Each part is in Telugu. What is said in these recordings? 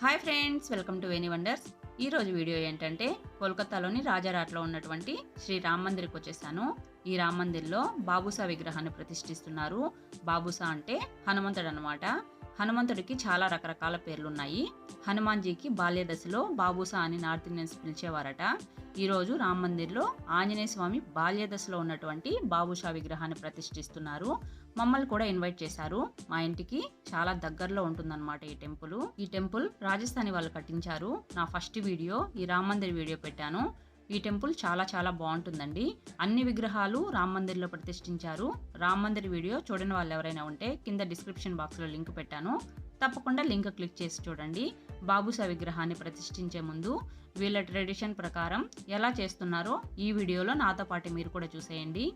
Hi friends, welcome to Veni wonders. ఈరోజు వీడియో ఏంటంటే కోల్కతాలోని రాజారాట్లో ఉన్నటువంటి శ్రీ రామ్ మందిర్కి వచ్చేసాను. ఈ రామ్ మందిర్లో బాబుసా విగ్రహాన్ని ప్రతిష్ఠిస్తున్నారు. బాబుసా అంటే హనుమంతుడు అనమాట. హనుమంతుడికి చాలా రకరకాల పేర్లున్నాయి. హనుమాన్జీకి బాల్య దశలో బాబుసా అని నార్త్ ఇండియన్స్ పిలిచేవారట. ఈరోజు రామ్ మందిర్లో ఆంజనేయ స్వామి బాల్య దశలో ఉన్నటువంటి బాబుషా విగ్రహాన్ని ప్రతిష్ఠిస్తున్నారు. మమ్మల్ని కూడా ఇన్వైట్ చేశారు. మా ఇంటికి చాలా దగ్గరలో ఉంటుందన్నమాట ఈ టెంపుల్ రాజస్థానీ వాళ్ళు కట్టించారు. నా ఫస్ట్ వీడియో ఈ రామ్ మందిర్ వీడియో పెట్టాను. ఈ టెంపుల్ చాలా చాలా బాగుంటుందండి. అన్ని విగ్రహాలు రామ్ మందిర్లో ప్రతిష్ఠించారు. రామ్ మందిర్ వీడియో చూడని వాళ్ళు ఎవరైనా ఉంటే కింద డిస్క్రిప్షన్ బాక్స్లో లింక్ పెట్టాను, తప్పకుండా లింక్ క్లిక్ చేసి చూడండి. బాబుసా విగ్రహాన్ని ప్రతిష్ఠించే ముందు వీళ్ళ ట్రెడిషన్ ప్రకారం ఎలా చేస్తున్నారో ఈ వీడియోలో నాతో పాటు మీరు కూడా చూసేయండి.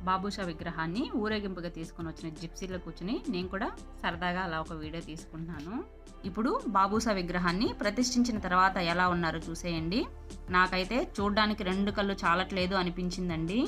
బాబుషా విగ్రహాన్ని ఊరేగింపుగా తీసుకుని వచ్చిన జిప్సీలో కూర్చుని నేను కూడా సరదాగా అలా ఒక వీడియో తీసుకుంటున్నాను. ఇప్పుడు బాబుషా విగ్రహాన్ని ప్రతిష్ఠించిన తర్వాత ఎలా ఉన్నారో చూసేయండి. నాకైతే చూడ్డానికి రెండు కళ్ళు చాలట్లేదు అనిపించిందండి.